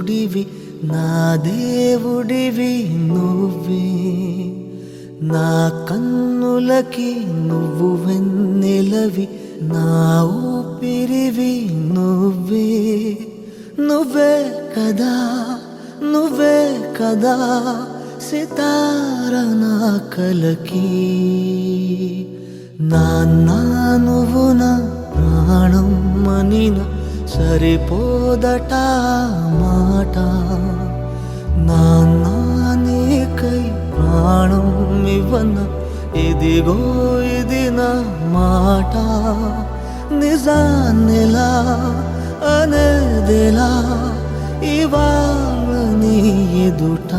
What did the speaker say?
ప్రియుడివి నా దేవుడివి నువ్వే నా కన్నులకి నువ్వు వెన్నెలవి నా ఊపిరివి నువ్వే నువ్వే కదా నువ్వే కదా సితార నా కలకి నాన్న నువ్వు నా ప్రాణం మనిన సరిపోదట మాట నాన్న నీకై ప్రాణం ఇవ్వన ఇదిగో ఇది నా మాట నిజాన్నిలా అనేదిలా ఇవాళ నీ ఎదుట